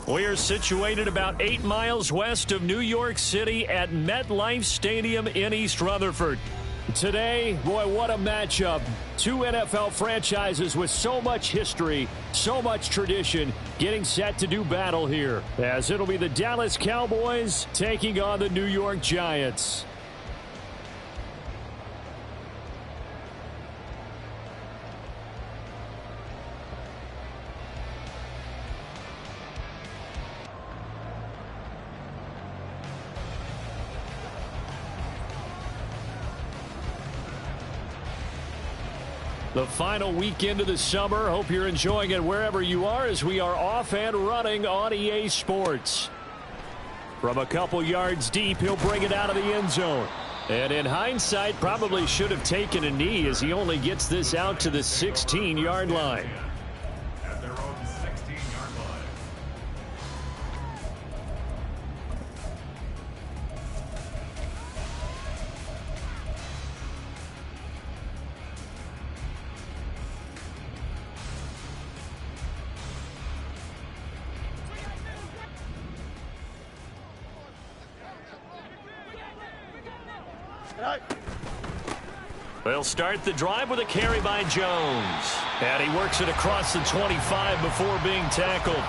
We are situated about 8 miles west of New York City at MetLife Stadium in East Rutherford. Today, boy, what a matchup. Two NFL franchises with so much history, so much tradition, getting set to do battle here, as it'll be the Dallas Cowboys taking on the New York Giants. The final weekend of the summer. Hope you're enjoying it wherever you are as we are off and running on EA Sports. From a couple yards deep, he'll bring it out of the end zone. And in hindsight, probably should have taken a knee as he only gets this out to the 16-yard line. At their own 16-yard line. They'll start the drive with a carry by Jones. And he works it across the 25 before being tackled.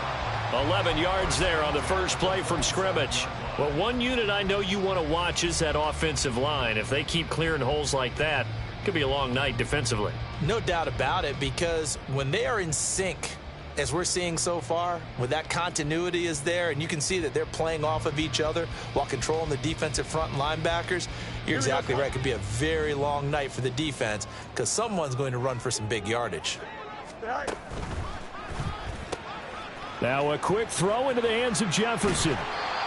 11 yards there on the first play from scrimmage. Well, one unit I know you want to watch is that offensive line. If they keep clearing holes like that, it could be a long night defensively. No doubt about it, because when they are in sync, as we're seeing so far, when that continuity is there and you can see that they're playing off of each other while controlling the defensive front linebackers, you're exactly right. It could be a very long night for the defense because someone's going to run for some big yardage. Now a quick throw into the hands of Jefferson.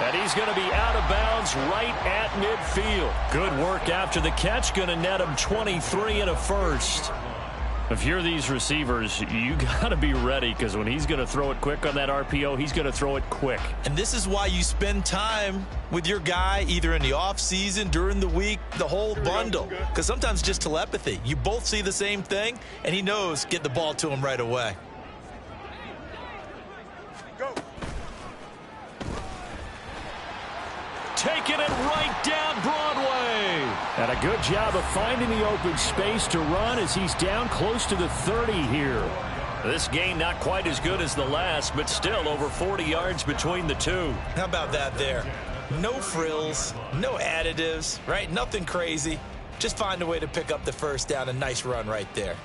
And he's going to be out of bounds right at midfield. Good work after the catch. Going to net him 23 and a first. If you're these receivers, you got to be ready because when he's going to throw it quick on that RPO, he's going to throw it quick. And this is why you spend time with your guy either in the offseason, during the week, the whole bundle. Because sometimes just telepathy. You both see the same thing, and he knows get the ball to him right away. Go. Taking it right down Broadway. And a good job of finding the open space to run as he's down close to the 30 here. This game not quite as good as the last, but still over 40 yards between the two. How about that there? No frills, no additives, right? Nothing crazy. Just find a way to pick up the first down. A nice run right there.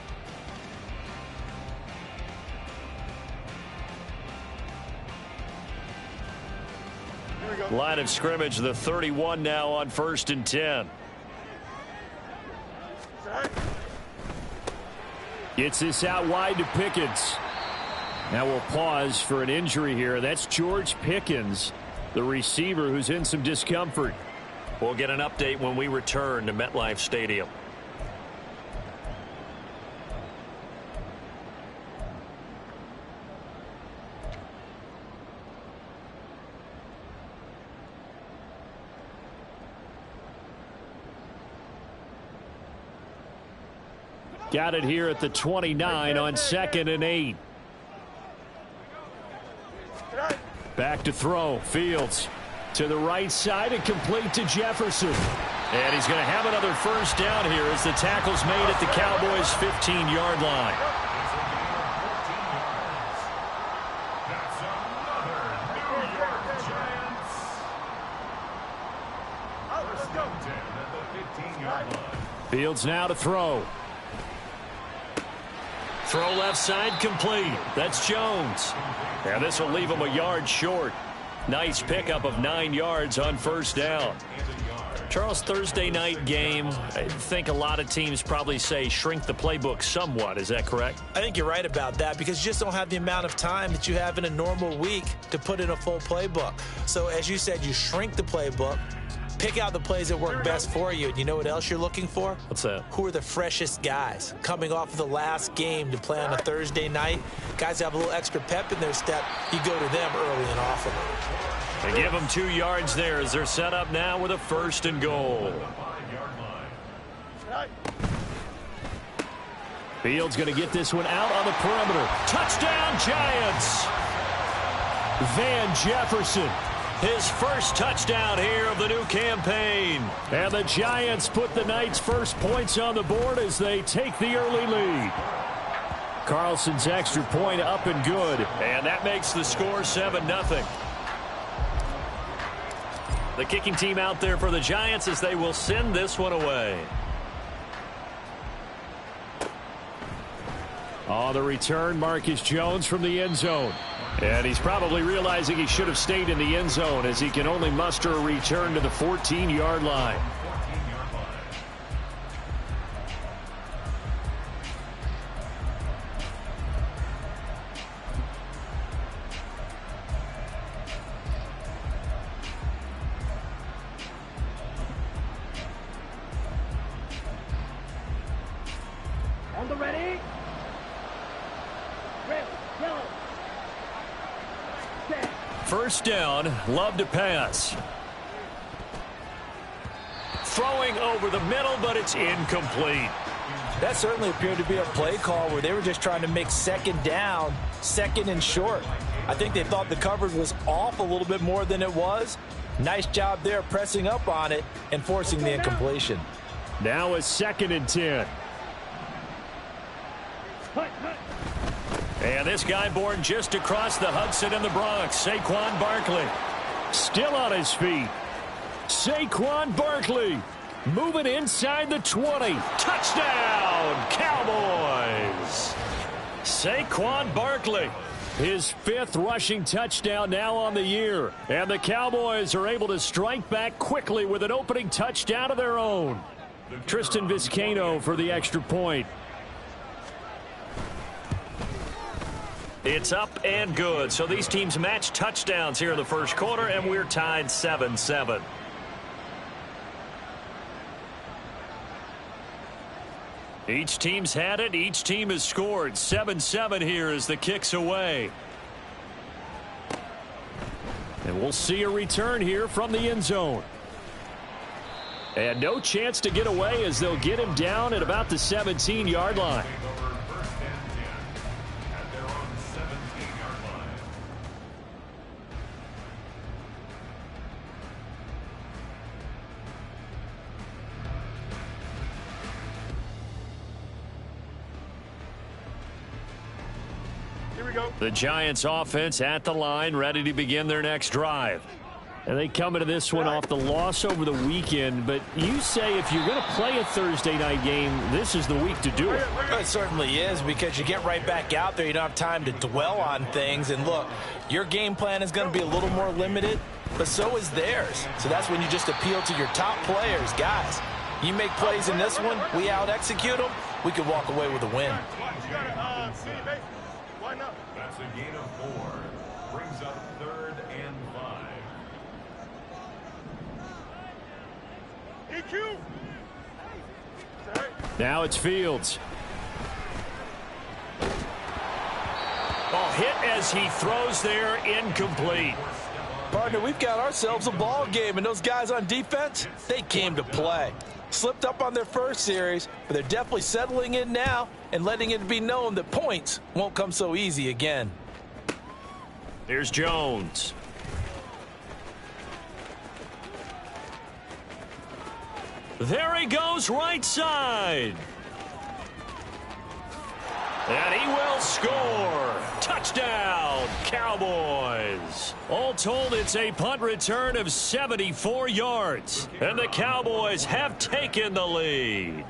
Line of scrimmage, the 31 now on 1st and 10. Gets this out wide to Pickens. Now we'll pause for an injury here. That's George Pickens, the receiver who's in some discomfort. We'll get an update when we return to MetLife Stadium. Got it here at the 29 on 2nd and 8. Back to throw. Fields to the right side and complete to Jefferson. And he's going to have another first down here as the tackle's made at the Cowboys' 15-yard line. Fields now to throw. Throw left side complete. That's Jones. And this will leave him a yard short. Nice pickup of 9 yards on first down. Charles, Thursday night game, I think a lot of teams probably say shrink the playbook somewhat. Is that correct? I think you're right about that because you just don't have the amount of time that you have in a normal week to put in a full playbook. So as you said, you shrink the playbook. Pick out the plays that work best for you. And you know what else you're looking for? What's that? Who are the freshest guys coming off of the last game to play on a Thursday night? Guys have a little extra pep in their step. You go to them early and often. They give them 2 yards there as they're set up now with a 1st and goal. Fields going to get this one out on the perimeter. Touchdown, Giants! Van Jefferson, his first touchdown here of the new campaign. And the Giants put the night's first points on the board as they take the early lead. Carlson's extra point up and good. And that makes the score 7-0. The kicking team out there for the Giants as they will send this one away. On the return, Marcus Jones from the end zone. And he's probably realizing he should have stayed in the end zone as he can only muster a return to the 14-yard line. On the ready. Red, yellow. Set. First down, Love to pass. Throwing over the middle, but it's incomplete. That certainly appeared to be a play call where they were just trying to make second down, second and short. I think they thought the coverage was off a little bit more than it was. Nice job there pressing up on it and forcing the incompletion. Now a 2nd and 10. And this guy born just across the Hudson in the Bronx, Saquon Barkley. Still on his feet. Saquon Barkley moving inside the 20. Touchdown, Cowboys. Saquon Barkley, his 5th rushing touchdown now on the year. And the Cowboys are able to strike back quickly with an opening touchdown of their own. Tristan Vizcaino for the extra point. It's up and good. So these teams match touchdowns here in the first quarter, and we're tied 7-7. Each team's had it. Each team has scored. 7-7 here as the kick's away. And we'll see a return here from the end zone. And no chance to get away as they'll get him down at about the 17-yard line. The Giants offense at the line, ready to begin their next drive. And they come into this one off the loss over the weekend, but you say if you're going to play a Thursday night game, this is the week to do it. It certainly is, because you get right back out there. You don't have time to dwell on things. And look, your game plan is going to be a little more limited, but so is theirs. So that's when you just appeal to your top players. Guys, you make plays in this one, we out-execute them, we could walk away with a win. That's a gain of 4. Brings up 3rd and 5. EQ. Now it's Fields. Oh, hit as he throws there, incomplete. Partner, we've got ourselves a ball game, and those guys on defense, they came to play. Slipped up on their first series, but they're definitely settling in now and letting it be known that points won't come so easy again. Here's Jones. There he goes, right side. And he will score. Touchdown, Cowboys. All told, it's a punt return of 74 yards. And the Cowboys have taken the lead.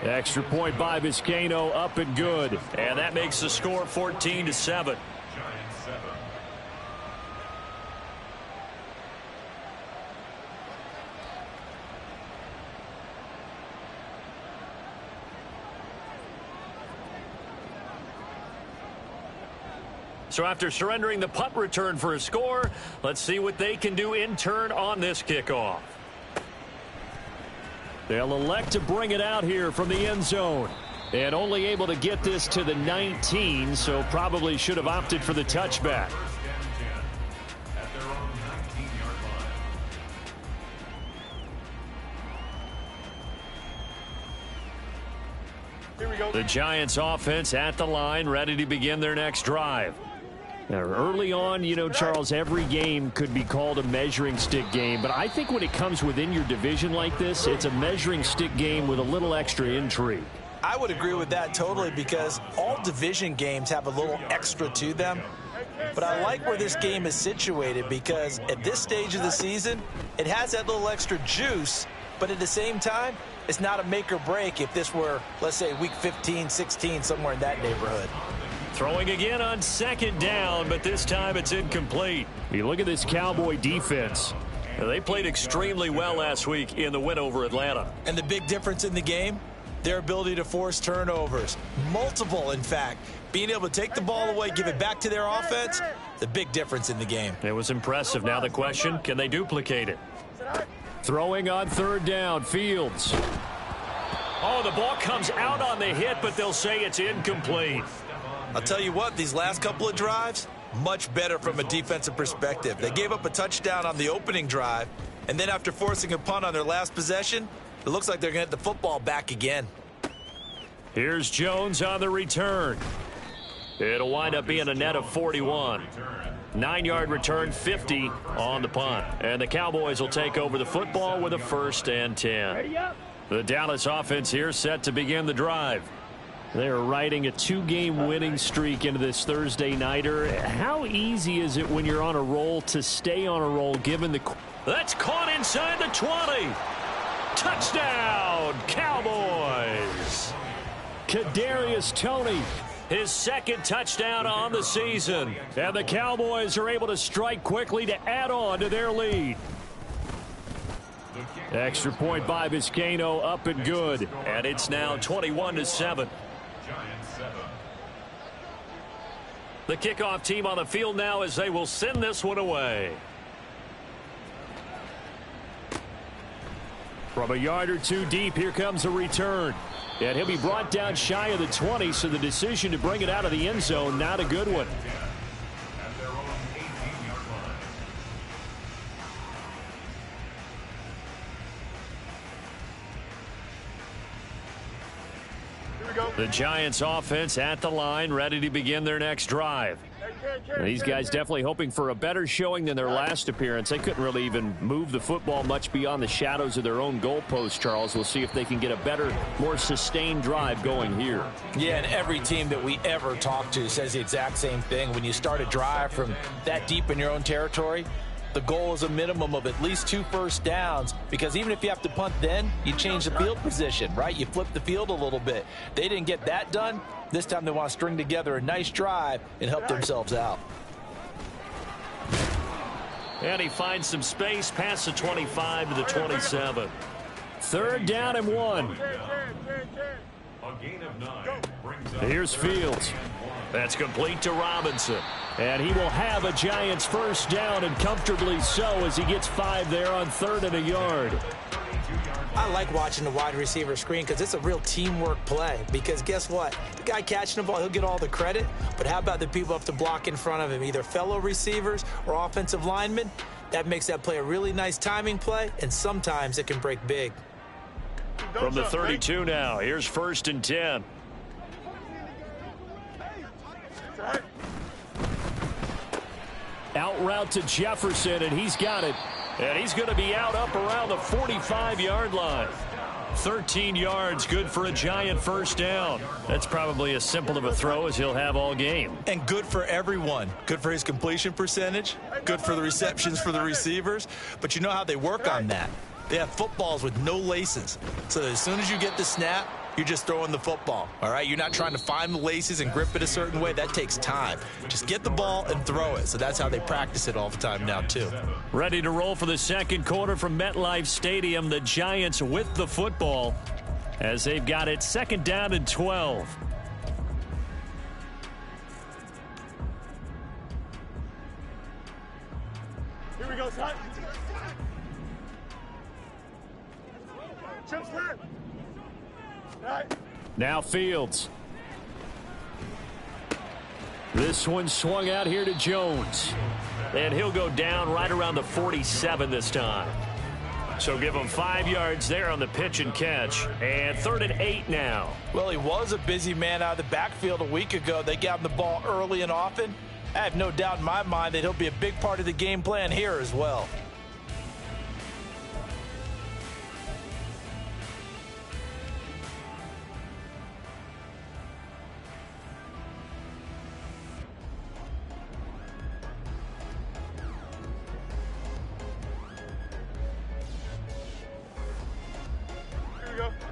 Extra point by Vizcaino, up and good. And that makes the score 14-7. Giants 7. So after surrendering the punt return for a score, let's see what they can do in turn on this kickoff. They'll elect to bring it out here from the end zone. And only able to get this to the 19, so probably should have opted for the touchback. At their own 19-yard line. The Giants offense at the line, ready to begin their next drive. Now, early on, you know, Charles, every game could be called a measuring stick game. But I think when it comes within your division like this, it's a measuring stick game with a little extra intrigue. I would agree with that totally, because all division games have a little extra to them. But I like where this game is situated, because at this stage of the season, it has that little extra juice. But at the same time, it's not a make or break if this were, let's say, week 15, 16, somewhere in that neighborhood. Throwing again on second down, but this time it's incomplete. You look at this Cowboy defense. They played extremely well last week in the win over Atlanta. And the big difference in the game, their ability to force turnovers. Multiple, in fact. Being able to take the ball away, give it back to their offense, the big difference in the game. It was impressive. Now the question, can they duplicate it? Throwing on third down, Fields. Oh, the ball comes out on the hit, but they'll say it's incomplete. I'll tell you what, these last couple of drives, much better from a defensive perspective. They gave up a touchdown on the opening drive, and then after forcing a punt on their last possession, it looks like they're going to get the football back again. Here's Jones on the return. It'll wind up being a net of 41. 9-yard return, 50 on the punt. And the Cowboys will take over the football with a 1st and 10. The Dallas offense here set to begin the drive. They're riding a 2-game winning streak into this Thursday nighter. How easy is it when you're on a roll to stay on a roll given the... That's caught inside the 20. Touchdown, Cowboys. Kadarius Toney, his 2nd touchdown on the season. And the Cowboys are able to strike quickly to add on to their lead. Extra point by Vizcaino, up and good. And it's now 21-7. The kickoff team on the field now as they will send this one away. From a yard or two deep, here comes a return. And he'll be brought down shy of the 20, so the decision to bring it out of the end zone, not a good one. The Giants offense at the line, ready to begin their next drive. And these guys definitely hoping for a better showing than their last appearance. They couldn't really even move the football much beyond the shadows of their own goalpost, Charles. We'll see if they can get a better, more sustained drive going here. Yeah, and every team that we ever talk to says the exact same thing. When you start a drive from that deep in your own territory, the goal is a minimum of at least 2 first downs, because even if you have to punt then, you change the field position, right? You flip the field a little bit. They didn't get that done. This time they want to string together a nice drive and help themselves out. And he finds some space past the 25 to the 27. 3rd down and 1. A gain of 9 brings up Here's Fields. That's complete to Robinson. And he will have a Giants 1st down, and comfortably so, as he gets 5 there on 3rd and a yard. I like watching the wide receiver screen because it's a real teamwork play. Because guess what? The guy catching the ball, he'll get all the credit. But how about the people who have to block in front of him, either fellow receivers or offensive linemen? That makes that play a really nice timing play, and sometimes it can break big. From the 32 now, here's 1st and 10. Out route to Jefferson, and he's got it. And he's going to be out up around the 45-yard line. 13 yards, good for a Giant 1st down. That's probably as simple of a throw as he'll have all game. And good for everyone. Good for his completion percentage. Good for the receptions for the receivers. But you know how they work on that. They have footballs with no laces. So as soon as you get the snap, you're just throwing the football, all right? You're not trying to find the laces and grip it a certain way. That takes time. Just get the ball and throw it. So that's how they practice it all the time now, too. Ready to roll for the 2nd quarter from MetLife Stadium. The Giants with the football as they've got it 2nd down and 12. Here we go, son. Chips left. Right. Now Fields. This one swung out here to Jones. And he'll go down right around the 47 this time. So give him 5 yards there on the pitch and catch. And 3rd and 8 now. Well, he was a busy man out of the backfield a week ago. They got him the ball early and often. I have no doubt in my mind that he'll be a big part of the game plan here as well.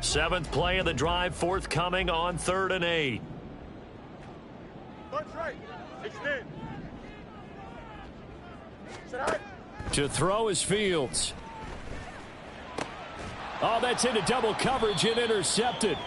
Seventh play of the drive forthcoming on 3rd and 8. Punch right. Extend. Sit high. To throw is Fields. Oh, that's into double coverage and intercepted.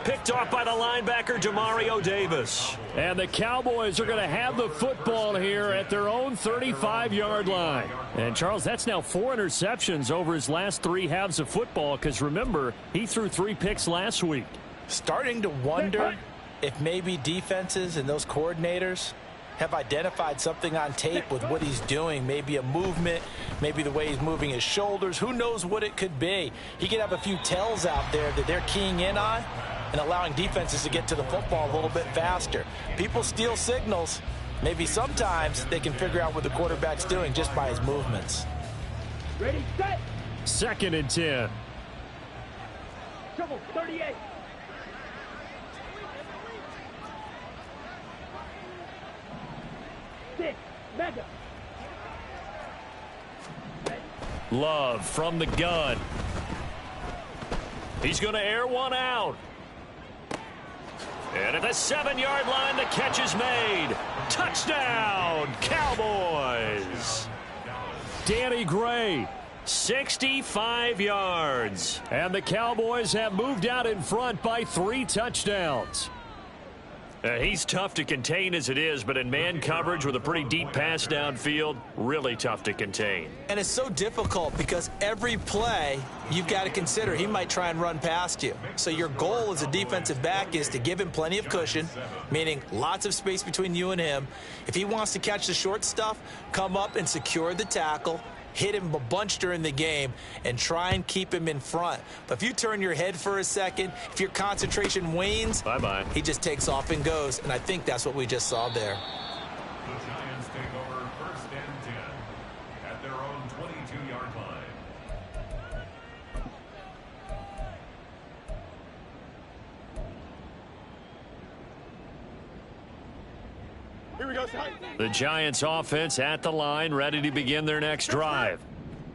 Picked off by the linebacker, Demario Davis. And the Cowboys are going to have the football here at their own 35-yard line. And, Charles, that's now 4 interceptions over his last 3 halves of football because, remember, he threw 3 picks last week. Starting to wonder if maybe defenses and those coordinators have identified something on tape with what he's doing. Maybe a movement, maybe the way he's moving his shoulders. Who knows what it could be? He could have a few tells out there that they're keying in on and allowing defenses to get to the football a little bit faster. People steal signals. Maybe sometimes they can figure out what the quarterback's doing just by his movements. Ready, set. 2nd and 10. Trouble, 38. Six, mega. Love from the gun. He's going to air one out. And at the 7-yard line, the catch is made. Touchdown, Cowboys. Danny Gray, 65 yards. And the Cowboys have moved out in front by 3 touchdowns. He's tough to contain as it is, but in man coverage with a pretty deep pass downfield, really tough to contain. And it's so difficult because every play you've got to consider he might try and run past you. So your goal as a defensive back is to give him plenty of cushion, meaning lots of space between you and him. If he wants to catch the short stuff, come up and secure the tackle, hit him a bunch during the game, and try and keep him in front. But if you turn your head for a second, if your concentration wanes, bye-bye. He just takes off and goes, and I think that's what we just saw there. The Giants take over 1st and 10 at their own 22-yard line. Here we go, son. The Giants offense at the line, ready to begin their next drive.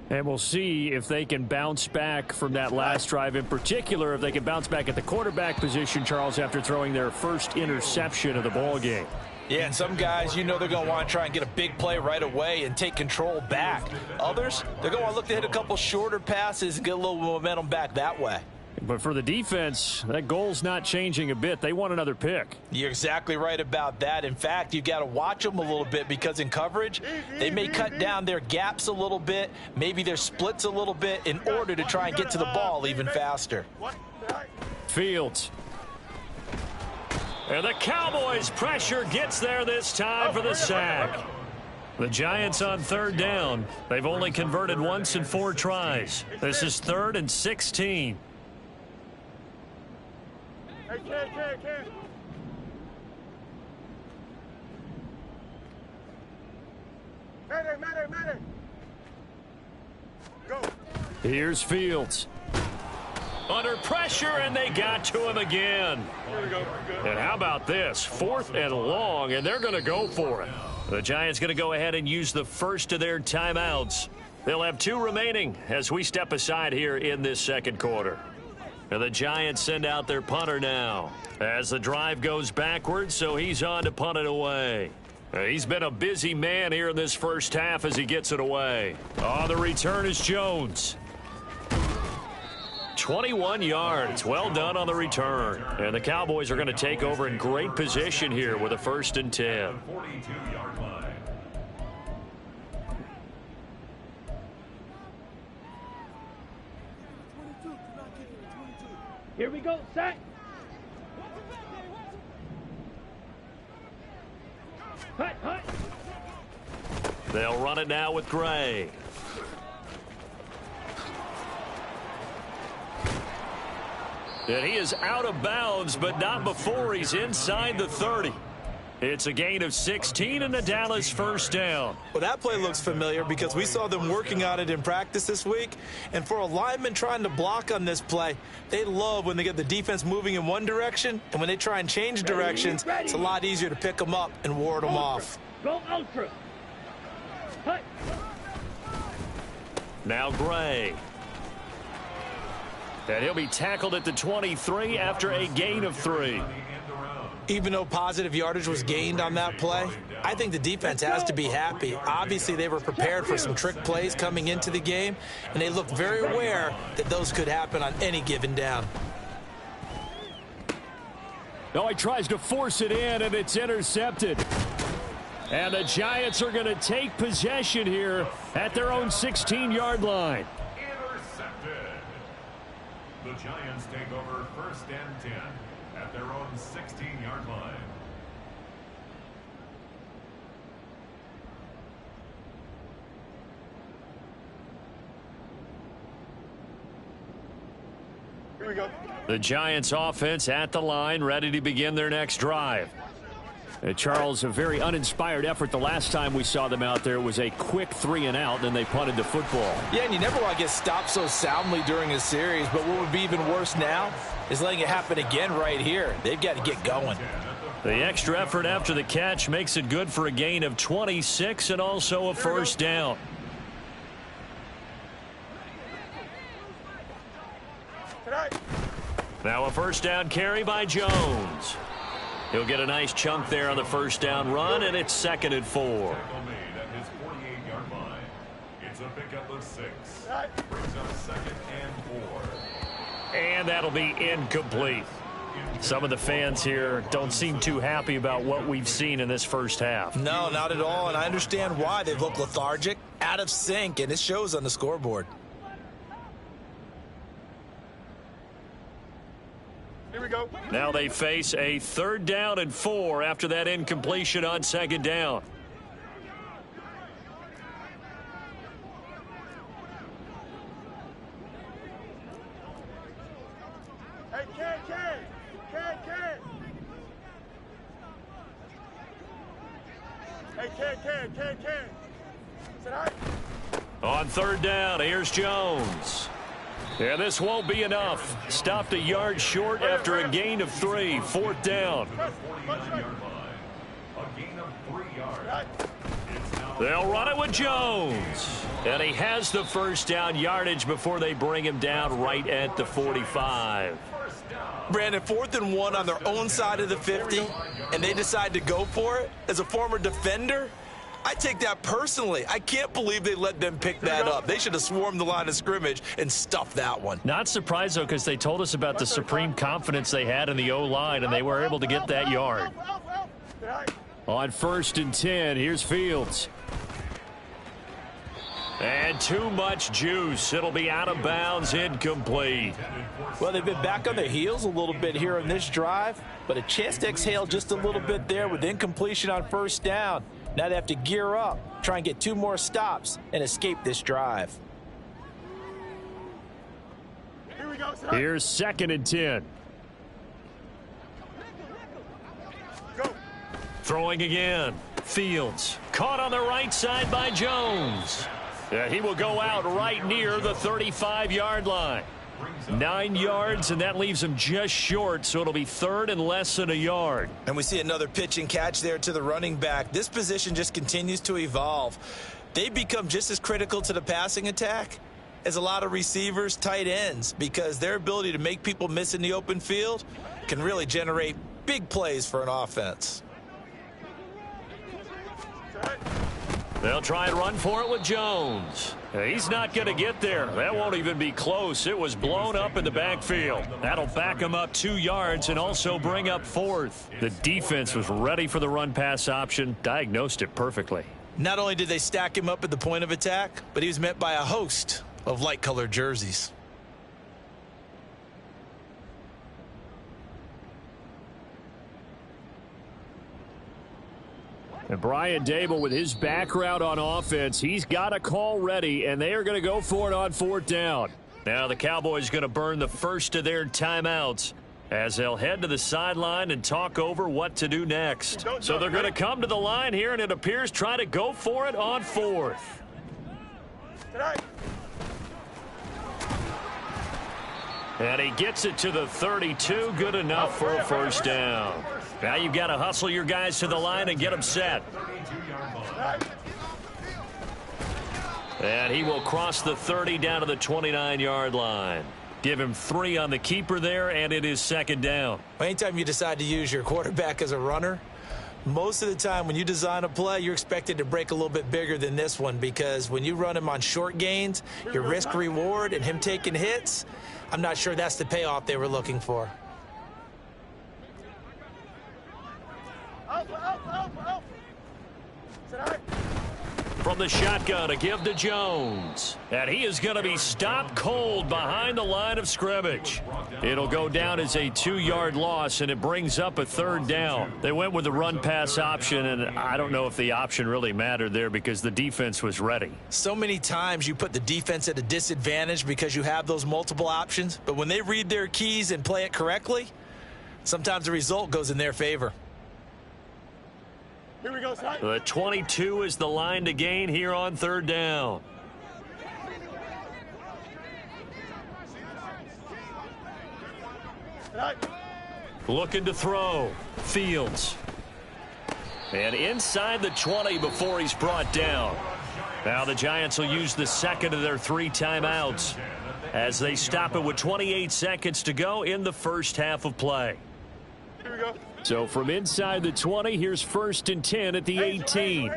And we'll see if they can bounce back from that last drive. In particular, if they can bounce back at the quarterback position, Charles, after throwing their first interception of the ball game. Yeah, and some guys, you know they're going to want to try and get a big play right away and take control back. Others, they're going to want to look to hit a couple shorter passes and get a little momentum back that way. But for the defense, that goal's not changing a bit. They want another pick. You're exactly right about that. In fact, you got to watch them a little bit because in coverage, they may cut down their gaps a little bit, maybe their splits a little bit in order to try and get to the ball even faster. Fields. And the Cowboys' pressure gets there this time for the sack. The Giants on 3rd down. They've only converted once in 4 tries. This is 3rd and 16. Hey, kid. Matter. Go. Here's Fields. Under pressure, and they got to him again. Here we go. Good. And how about this? 4th and long, and they're going to go for it. The Giants going to go ahead and use the first of their timeouts. They'll have 2 remaining as we step aside here in this 2nd quarter. And the Giants send out their punter now as the drive goes backwards, so he's on to punt it away. He's been a busy man here in this first half as he gets it away. On the return is Jones. 21 yards. Well done on the return. And the Cowboys are going to take over in great position here with a 1st and 10. 42-yard line. Here we go, set. Hut. They'll run it now with Gray. And he is out of bounds, but not before he's inside the 30. It's a gain of 16 and a Dallas first down. Well, that play looks familiar because we saw them working on it in practice this week. And for a lineman trying to block on this play, they love when they get the defense moving in one direction. And when they try and change directions, it's a lot easier to pick them up and ward them off. Go ultra. Hut. Now Gray. And he'll be tackled at the 23 after a gain of 3. Even though positive yardage was gained on that play, I think the defense has to be happy. Obviously, they were prepared for some trick plays coming into the game, and they looked very aware that those could happen on any given down. No, he tries to force it in, and it's intercepted. And the Giants are going to take possession here at their own 16-yard line. Intercepted. The Giants take over first and 10 at their own 16-yard line. Here we go. The Giants offense at the line, ready to begin their next drive. Charles, a very uninspired effort the last time we saw them out there. It was a quick 3-and-out, and they punted the football. Yeah, and you never want to get stopped so soundly during a series, but what would be even worse now is letting it happen again right here. They've got to get going. The extra effort after the catch makes it good for a gain of 26 and also a first down. Now a first down carry by Jones. He'll get a nice chunk there on the first down run, and it's 2nd and 4. Tackle made at his 48-yard line. It's a pickup of 6. Brings up 2nd and 4. And that'll be incomplete. Some of the fans here don't seem too happy about what we've seen in this first half. No, not at all, and I understand why. They've looked lethargic, out of sync, and it shows on the scoreboard. Here we go. Now they face a 3rd down and 4 after that incompletion on 2nd down. Hey, Ken. Hey, Ken. Sit down. On 3rd down, here's Jones. Yeah, this won't be enough. Stopped a yard short after a gain of 3. 4th down. 49-yard line. A gain of 3 yards. They'll run it with Jones. And he has the first down yardage before they bring him down right at the 45. Brandon, 4th and 1 on their own side of the 50, and they decide to go for it. As a former defender, I take that personally. I can't believe they let them pick that up. They should have swarmed the line of scrimmage and stuffed that one. Not surprised, though, because they told us about the supreme confidence they had in the O-line, and they were able to get that yard. On 1st and 10, here's Fields. And too much juice. It'll be out of bounds, incomplete. Well, they've been back on their heels a little bit here on this drive, but a chance to exhale just a little bit there with incompletion on 1st down. Now they have to gear up, try and get 2 more stops, and escape this drive. Here we go. Here's 2nd and 10. Go. Throwing again. Fields. Caught on the right side by Jones. Yeah, he will go out right near the 35-yard line. 9 yards, and that leaves him just short, so it'll be 3rd and less than a yard. And we see another pitch and catch there to the running back. This position just continues to evolve. They become just as critical to the passing attack as a lot of receivers, tight ends, because their ability to make people miss in the open field can really generate big plays for an offense. They'll try and run for it with Jones. He's not going to get there. That won't even be close. It was blown up in the backfield. That'll back him up 2 yards and also bring up 4th. The defense was ready for the run-pass option, diagnosed it perfectly. Not only did they stack him up at the point of attack, but he was met by a host of light-colored jerseys. And Brian Dable, with his background on offense, he's got a call ready, and they are going to go for it on 4th down. Now the Cowboys going to burn the first of their timeouts as they'll head to the sideline and talk over what to do next. So they're going to come to the line here, and it appears try to go for it on fourth. And he gets it to the 32. Good enough for a first down. Now you've got to hustle your guys to the line and get them set. And he will cross the 30 down to the 29-yard line. Give him 3 on the keeper there, and it is second down. Anytime you decide to use your quarterback as a runner, most of the time when you design a play, you're expected to break a little bit bigger than this one, because when you run him on short gains, your risk-reward and him taking hits, I'm not sure that's the payoff they were looking for. From the shotgun, a give to Jones. And he is going to be stopped cold behind the line of scrimmage. It'll go down as a 2-yard loss, and it brings up a third down. They went with the run-pass option, and I don't know if the option really mattered there because the defense was ready. So many times you put the defense at a disadvantage because you have those multiple options, but when they read their keys and play it correctly, sometimes the result goes in their favor. Here we go, son. The 22 is the line to gain here on third down. Looking to throw. Fields. And inside the 20 before he's brought down. Now the Giants will use the second of their 3 timeouts as they stop it with 28 seconds to go in the first half of play. Here we go. So from inside the 20, here's 1st and 10 at the 18.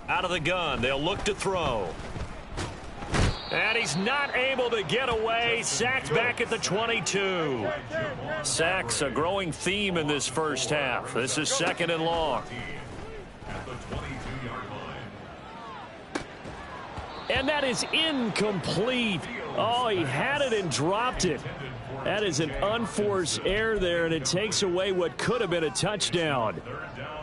Out of the gun, they'll look to throw. And he's not able to get away. Sacked back at the 22. Sacks a growing theme in this first half. This is 2nd and long. And that is incomplete. Oh, he had it and dropped it. That is an unforced error there, and it takes away what could have been a touchdown.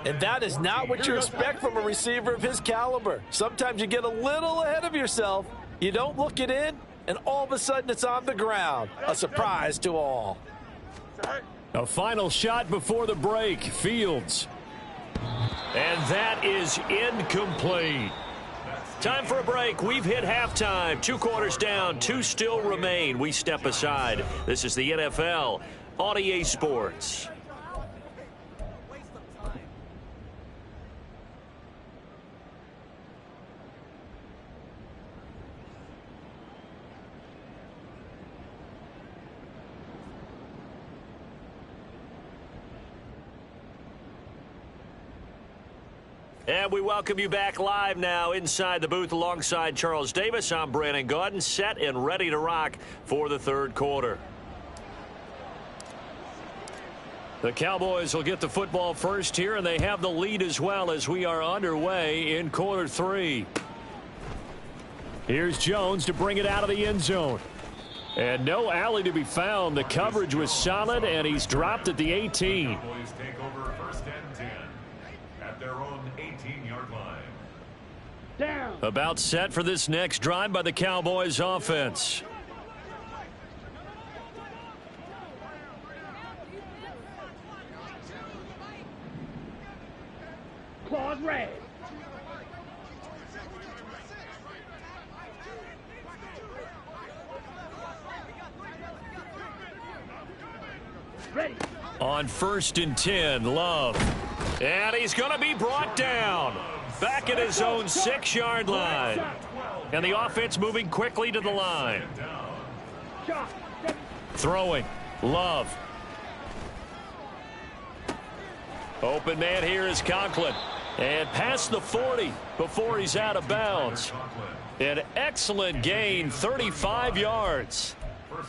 And that is not what you expect from a receiver of his caliber. Sometimes you get a little ahead of yourself. You don't look it in, and all of a sudden it's on the ground. A surprise to all. A final shot before the break. Fields. And that is incomplete. Time for a break. We've hit halftime. 2 quarters down. 2 still remain. We step aside. This is the NFL on EA Sports. And we welcome you back live now inside the booth alongside Charles Davis. I'm Brandon Gaudin, set and ready to rock for the third quarter. The Cowboys will get the football first here, and they have the lead as well as we are underway in quarter 3. Here's Jones to bring it out of the end zone. And no alley to be found. The coverage was solid, and he's dropped at the 18. Cowboys take over 1st and 10 at their own 18-yard line. Down. About set for this next drive by the Cowboys offense. Claws red. Ready. On 1st and 10, Love. And he's going to be brought down. Back at his own 6-yard line. And the offense moving quickly to the line. Throwing. Love. Open man here is Conklin. And past the 40 before he's out of bounds. An excellent gain, 35 yards.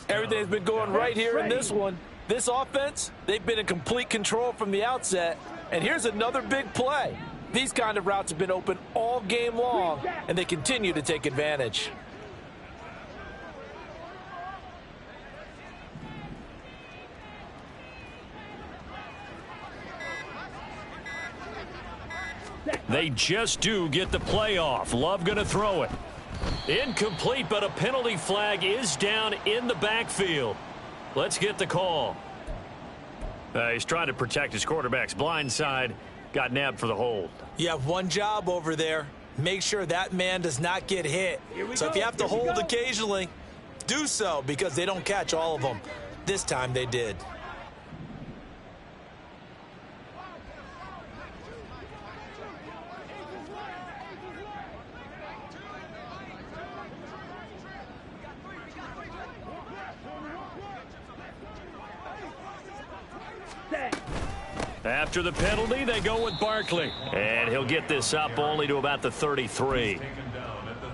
Everything's been going right here in this one. This offense, they've been in complete control from the outset. And here's another big play. These kind of routes have been open all game long, and they continue to take advantage. They just do get the playoff. Love going to throw it. Incomplete, but a penalty flag is down in the backfield. Let's get the call. He's trying to protect his quarterback's blind side. Got nabbed for the hold. You have one job over there. Make sure that man does not get hit. So if you have to hold occasionally, do so, because they don't catch all of them. This time they did. After the penalty, they go with Barkley. And he'll get this up only to about the 33.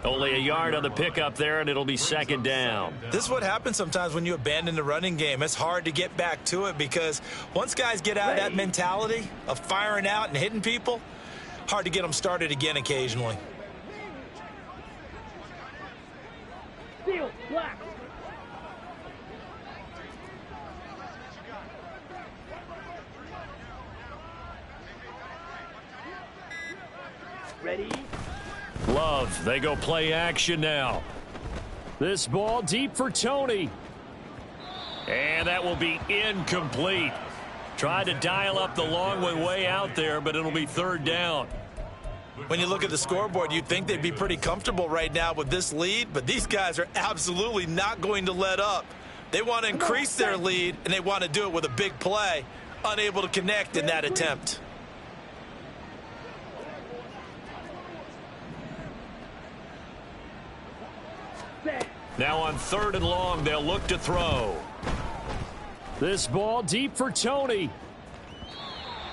Only a yard on the pickup there, and it'll be second down. This is what happens sometimes when you abandon the running game. It's hard to get back to it because once guys get out of that mentality of firing out and hitting people, hard to get them started again occasionally. Steel, black. Ready? Love, they go play action now. This ball deep for Tony. And that will be incomplete. Tried to dial up the long way out there, but it'll be third down. When you look at the scoreboard, you'd think they'd be pretty comfortable right now with this lead, but these guys are absolutely not going to let up. They want to increase their lead, and they want to do it with a big play. Unable to connect in that attempt. Now on third and long, they'll look to throw. This ball deep for Tony.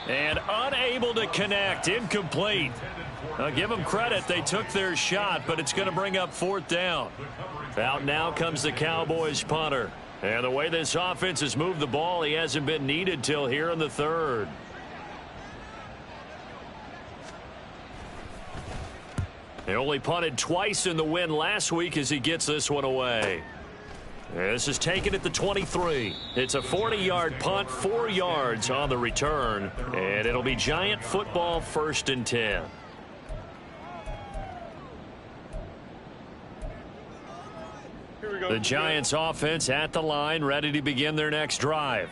And unable to connect. Incomplete. Now give them credit. They took their shot, but it's going to bring up fourth down. Out now comes the Cowboys punter. And the way this offense has moved the ball, he hasn't been needed till here in the third. They only punted twice in the win last week as he gets this one away. This is taken at the 23. It's a 40-yard punt, 4 yards on the return, and it'll be Giant football, 1st and 10. The Giants offense at the line, ready to begin their next drive.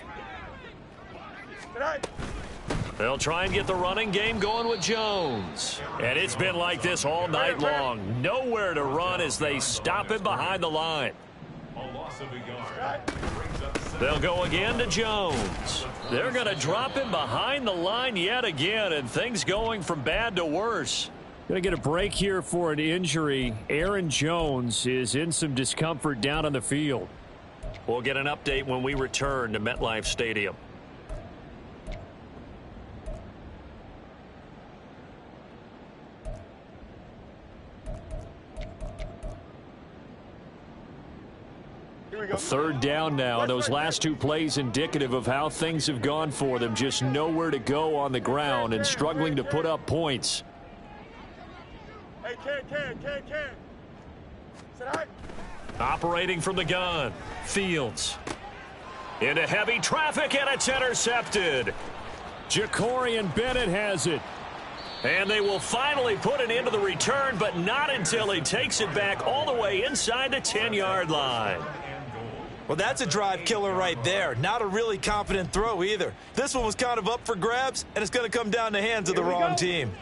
They'll try and get the running game going with Jones. And it's been like this all night long. Nowhere to run as they stop him behind the line. They'll go again to Jones. They're going to drop him behind the line yet again, and things going from bad to worse. Going to get a break here for an injury. Aaron Jones is in some discomfort down on the field. We'll get an update when we return to MetLife Stadium. Third down now. Those last 2 plays indicative of how things have gone for them. Just nowhere to go on the ground and struggling to put up points. Hey, Ken. Sit high. Operating from the gun. Fields. Into heavy traffic, and it's intercepted. Jacorian Bennett has it. And they will finally put it into the return, but not until he takes it back all the way inside the 10-yard line. Well, that's a drive killer right there. Not a really confident throw either. This one was kind of up for grabs, and it's going to come down the hands of the wrong team.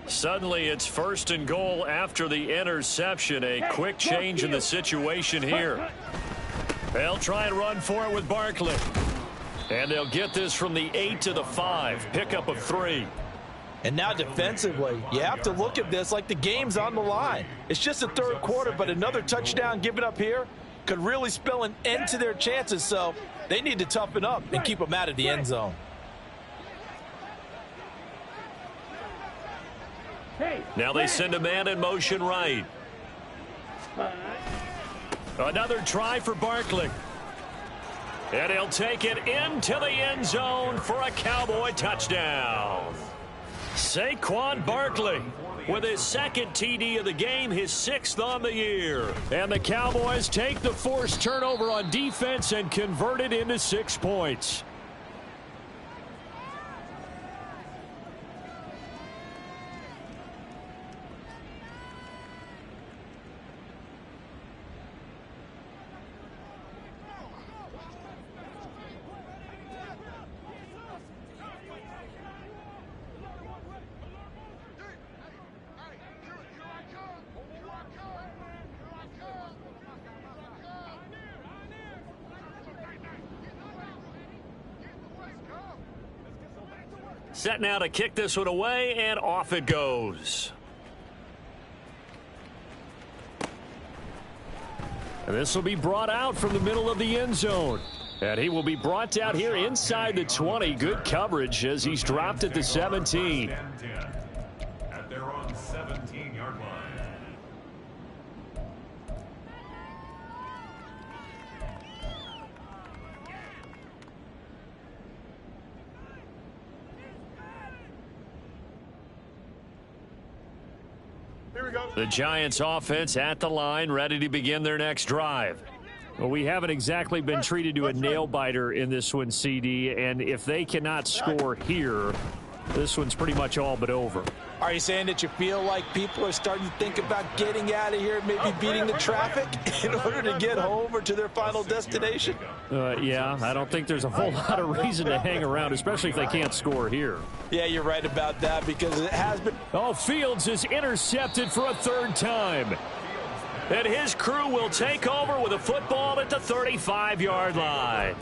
Suddenly, it's 1st and goal after the interception. A quick change in the situation here. They'll try and run for it with Barkley. And they'll get this from the 8 to the 5. Pickup of 3. And now defensively, you have to look at this like the game's on the line. It's just the third quarter, but another touchdown given up here could really spell an end to their chances, so they need to toughen up and keep them out of the end zone. Now they send a man in motion right. Another try for Barkley. And he'll take it into the end zone for a Cowboy touchdown. Saquon Barkley with his 2nd TD of the game, his 6th on the year. And the Cowboys take the forced turnover on defense and convert it into 6 points. Set now to kick this one away, and off it goes. And this will be brought out from the middle of the end zone. And he will be brought down here inside the 20. Good coverage as he's dropped at the 17. At their own 17-yard line. Here we go. The Giants offense at the line, ready to begin their next drive. Well, we haven't exactly been treated to a nail-biter in this one, CD, and if they cannot score here, this one's pretty much all but over. Are you saying that you feel like people are starting to think about getting out of here, maybe beating the traffic in order to get home or to their final destination? Yeah, I don't think there's a whole lot of reason to hang around, especially if they can't score here. Yeah, you're right about that because it has been. Oh, Fields is intercepted for a third time. And his crew will take over with a football at the 35-yard line.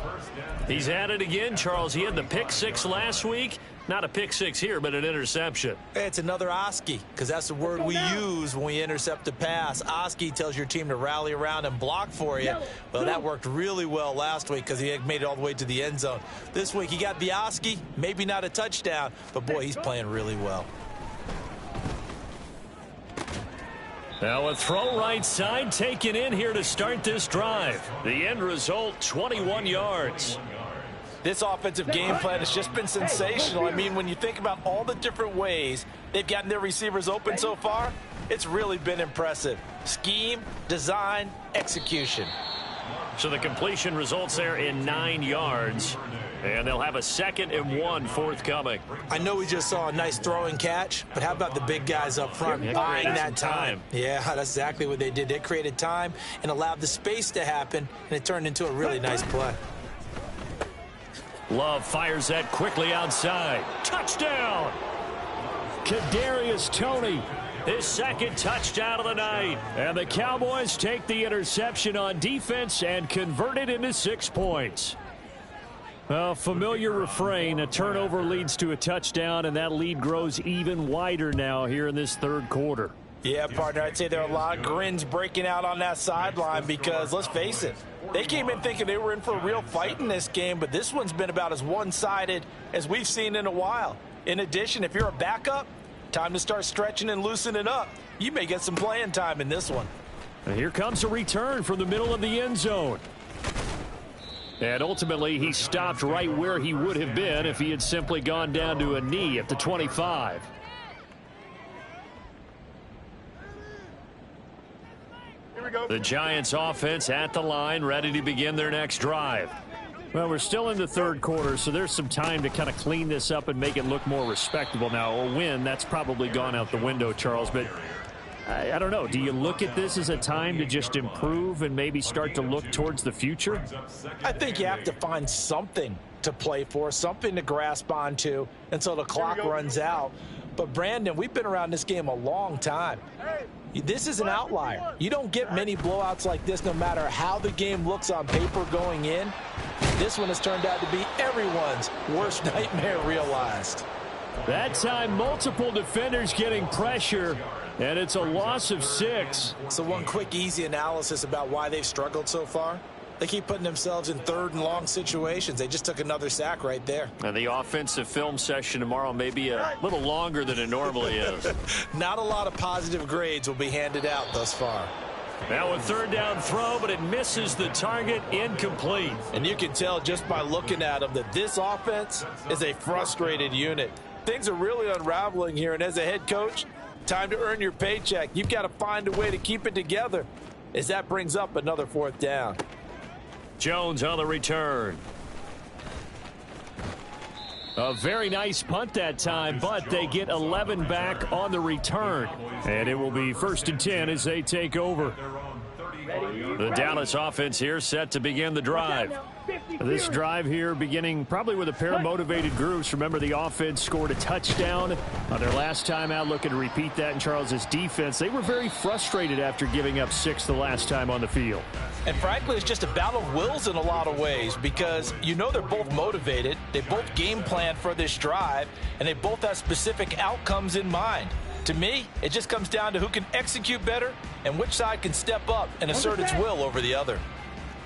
He's at it again, Charles. He had the pick six last week. Not a pick six here, but an interception. It's another Oski, because that's the word we use when we intercept a pass. Oski tells your team to rally around and block for you. Well, that worked really well last week because he made it all the way to the end zone. This week he got the Oski, maybe not a touchdown, but boy, he's playing really well. Now a throw right side taken in here to start this drive. The end result, 21 yards. This offensive game plan has just been sensational. I mean, when you think about all the different ways they've gotten their receivers open so far, it's really been impressive. Scheme, design, execution. So the completion results there in 9 yards. And they'll have a 2nd and 1 forthcoming. I know we just saw a nice throwing catch, but how about the big guys up front buying that time? Yeah, that's exactly what they did. They created time and allowed the space to happen, and it turned into a really nice play. Love fires that quickly outside. Touchdown! Kadarius Toney, his 2nd touchdown of the night. And the Cowboys take the interception on defense and convert it into 6 points. A familiar refrain, a turnover leads to a touchdown, and that lead grows even wider now here in this third quarter. Yeah, partner, I'd say there are a lot of grins breaking out on that sideline because, let's face it, they came in thinking they were in for a real fight in this game, but this one's been about as one-sided as we've seen in a while. In addition, if you're a backup, time to start stretching and loosening up. You may get some playing time in this one. And here comes a return from the middle of the end zone. And ultimately, he stopped right where he would have been if he had simply gone down to a knee at the 25. Here we go. The Giants offense at the line, ready to begin their next drive. Well, we're still in the third quarter, so there's some time to kind of clean this up and make it look more respectable. Now, a win, that's probably gone out the window, Charles, but I don't know. Do you look at this as a time to just improve and maybe start to look towards the future? I think you have to find something to play for, something to grasp onto until the clock runs out. But, Brandon, we've been around this game a long time. This is an outlier. You don't get many blowouts like this no matter how the game looks on paper going in. This one has turned out to be everyone's worst nightmare realized. That time, multiple defenders getting pressure, and it's a loss of 6. So one quick, easy analysis about why they've struggled so far. They keep putting themselves in third and long situations. They just took another sack right there. And the offensive film session tomorrow may be a little longer than it normally is. Not a lot of positive grades will be handed out thus far. Now a third down throw, but it misses the target, incomplete. And you can tell just by looking at them that this offense is a frustrated unit. Things are really unraveling here, and as a head coach, time to earn your paycheck. You've got to find a way to keep it together as that brings up another 4th down. Jones on the return. A very nice punt that time, but they get 11 back on the return. And it will be 1st and 10 as they take over. The Dallas offense here set to begin the drive. 50, This drive here beginning probably with a pair of motivated groups. Remember, the offense scored a touchdown on their last time out, looking to repeat that in Charles's defense. They were very frustrated after giving up 6 the last time on the field. And frankly, it's just a battle of wills in a lot of ways because you know they're both motivated. They both game plan for this drive, and they both have specific outcomes in mind. To me, it just comes down to who can execute better and which side can step up and assert its will over the other.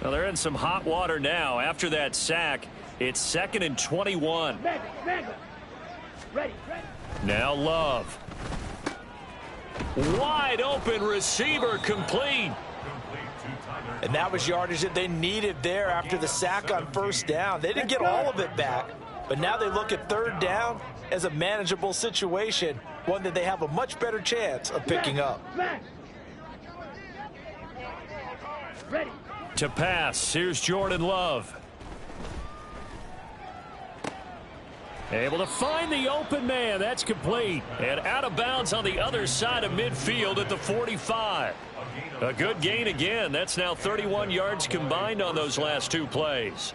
Well, they're in some hot water now. After that sack, it's 2nd and 21. Ready. Now Love. Wide open receiver complete. And that was yardage that they needed there after the sack on first down. They didn't get all of it back, but now they look at third down as a manageable situation, one that they have a much better chance of picking up. Ready. To pass, here's Jordan Love. Able to find the open man. That's complete. And out of bounds on the other side of midfield at the 45. A good gain again. That's now 31 yards combined on those last 2 plays.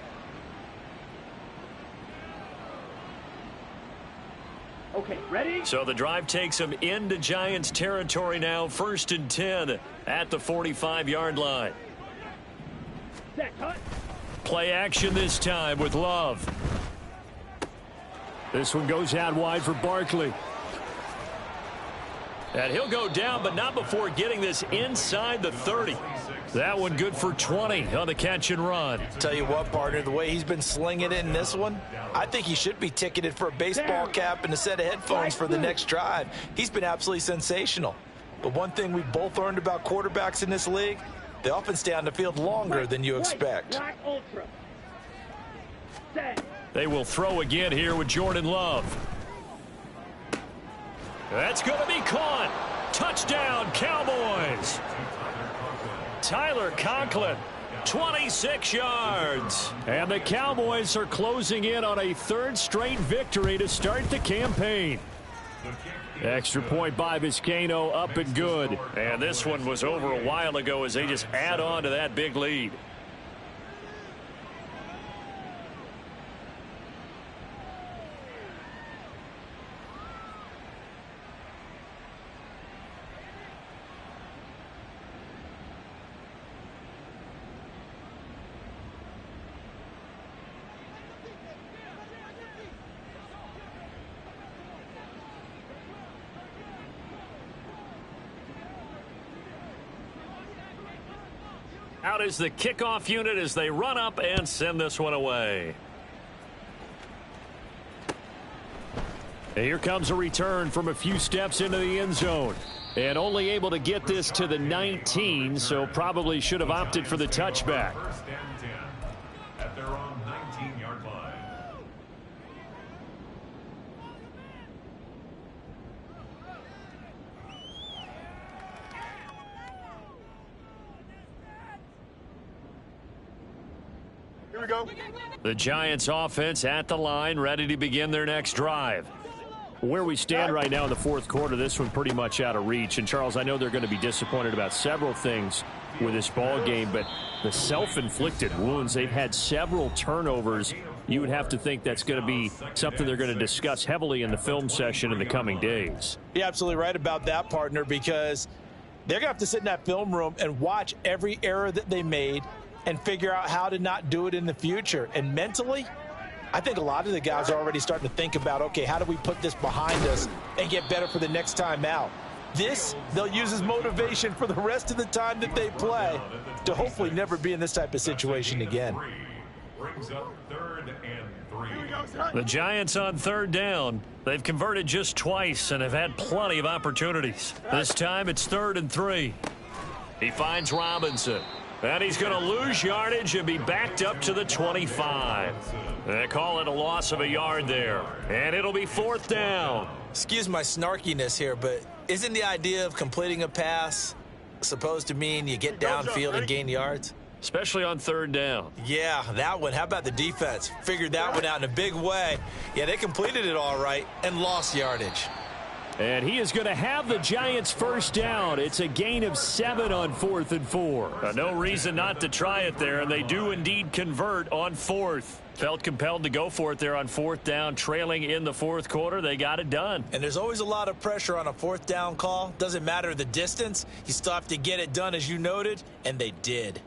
Okay, ready? So the drive takes them into Giants territory now. 1st and 10 at the 45-yard line. Play action this time with Love. This one goes out wide for Barkley. And he'll go down, but not before getting this inside the 30. That one good for 20 on the catch and run. Tell you what, partner, the way he's been slinging it in this one, I think he should be ticketed for a baseball cap and a set of headphones for the next drive. He's been absolutely sensational. But one thing we both learned about quarterbacks in this league, they often stay on the field longer than you expect. They will throw again here with Jordan Love. That's going to be caught. Touchdown, Cowboys. Tyler Conklin, 26 yards. And the Cowboys are closing in on a 3rd straight victory to start the campaign. Extra point by Vizcaino, up and good. And this one was over a while ago as they just add on to that big lead. Out is the kickoff unit as they run up and send this one away. And here comes a return from a few steps into the end zone. And only able to get this to the 19, so probably should have opted for the touchback. 1st and 10 at their own 19-yard line. Here we go. The Giants offense at the line, ready to begin their next drive. Where we stand right now in the 4th quarter, this one pretty much out of reach. And, Charles, I know they're going to be disappointed about several things with this ball game, but the self-inflicted wounds, they've had several turnovers. You would have to think that's going to be something they're going to discuss heavily in the film session in the coming days. You're absolutely right about that, partner, because they're going to have to sit in that film room and watch every error that they made and figure out how to not do it in the future. And mentally, I think a lot of the guys are already starting to think about, okay, how do we put this behind us and get better for the next time out? This, they'll use as motivation for the rest of the time that they play to hopefully never be in this type of situation again. Brings up 3rd and 3. The Giants on 3rd down. They've converted just twice and have had plenty of opportunities. This time it's 3rd and 3. He finds Robinson. And he's going to lose yardage and be backed up to the 25. They call it a loss of a yard there. And it'll be 4th down. Excuse my snarkiness here, but isn't the idea of completing a pass supposed to mean you get downfield and gain yards? Especially on 3rd down. Yeah, that one. How about the defense? Figured that one out in a big way. Yeah, they completed it all right and lost yardage. And he is going to have the Giants first down. It's a gain of 7 on 4th and 4. No reason not to try it there, and they do indeed convert on 4th. Felt compelled to go for it there on 4th down, trailing in the 4th quarter. They got it done. And there's always a lot of pressure on a 4th down call. Doesn't matter the distance. You still have to get it done, as you noted, and they did.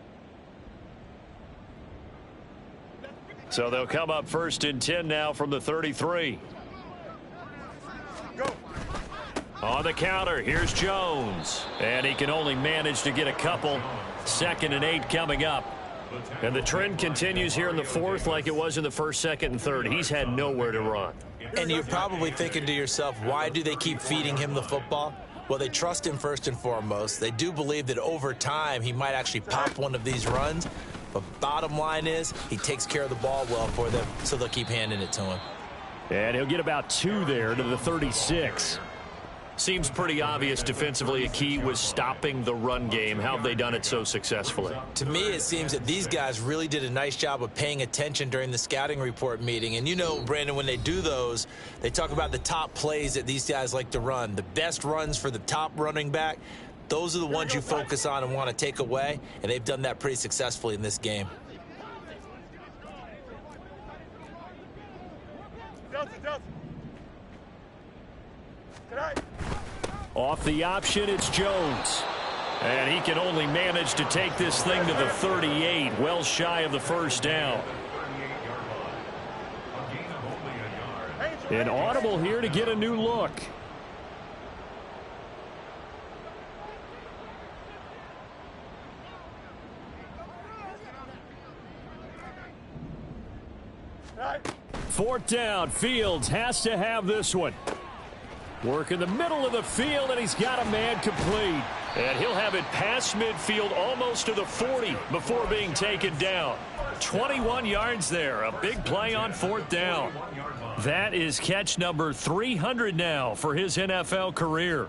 So they'll come up 1st and 10 now from the 33. Go. On the counter, here's Jones. And he can only manage to get a couple. 2nd and 8 coming up. And the trend continues here in the 4th like it was in the 1st, 2nd, and 3rd. He's had nowhere to run. And you're probably thinking to yourself, why do they keep feeding him the football? Well, they trust him first and foremost. They do believe that over time he might actually pop one of these runs. But bottom line is he takes care of the ball well for them, so they'll keep handing it to him. And he'll get about 2 there to the 36. Seems pretty obvious defensively a key was stopping the run game. How have they done it so successfully? To me, it seems that these guys really did a nice job of paying attention during the scouting report meeting. And you know, Brandon, when they do those, they talk about the top plays that these guys like to run. The best runs for the top running back, those are the ones you focus on and want to take away. And they've done that pretty successfully in this game. Off the option, it's Jones. And he can only manage to take this thing to the 38, well shy of the first down. An audible here to get a new look. Fourth down, Fields has to have this one. Work in the middle of the field, and he's got a man complete. And he'll have it past midfield almost to the 40 before being taken down. 21 yards there. A big play on 4th down. That is catch number 300 now for his NFL career.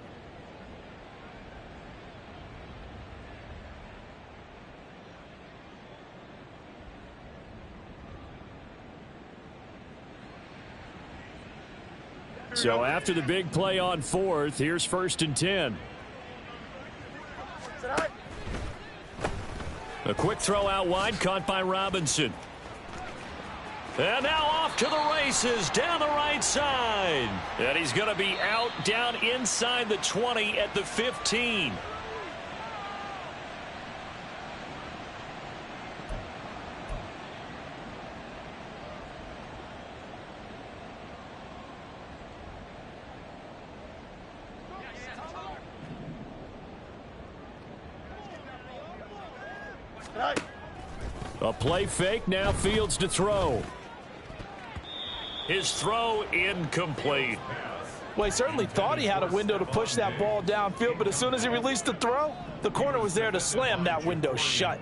So after the big play on 4th, here's 1st and 10. A quick throw out wide, caught by Robinson. And now off to the races down the right side. And he's going to be out down inside the 20 at the 15. A play fake, now Fields to throw. His throw incomplete. Well, he certainly thought he had a window to push that ball downfield, but as soon as he released the throw, the corner was there to slam that window shut.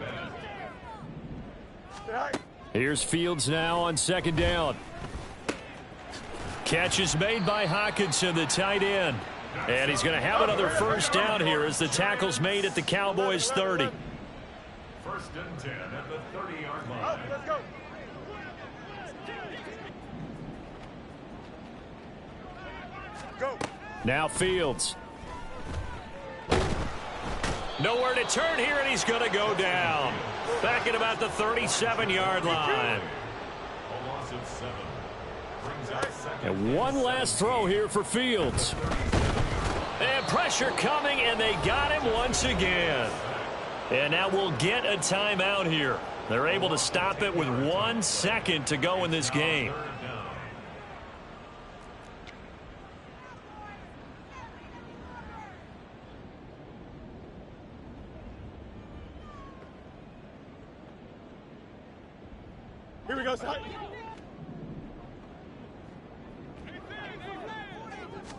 Here's Fields now on 2nd down. Catch is made by Hockenson, the tight end. And he's going to have another first down here as the tackle's made at the Cowboys 30. 1st and 10 at the 30-yard line. Let's go. Go. Now Fields. Nowhere to turn here, and he's going to go down. Back at about the 37-yard line. A loss of 7. Brings out 2nd. And one last throw here for Fields. And pressure coming, and they got him once again. And now we'll get a timeout here. They're able to stop it with 1 second to go in this game. Here we go, Scott.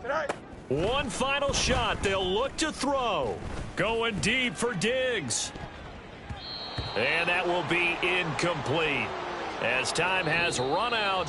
Tonight. One final shot. They'll look to throw. Going deep for Diggs. And that will be incomplete as time has run out.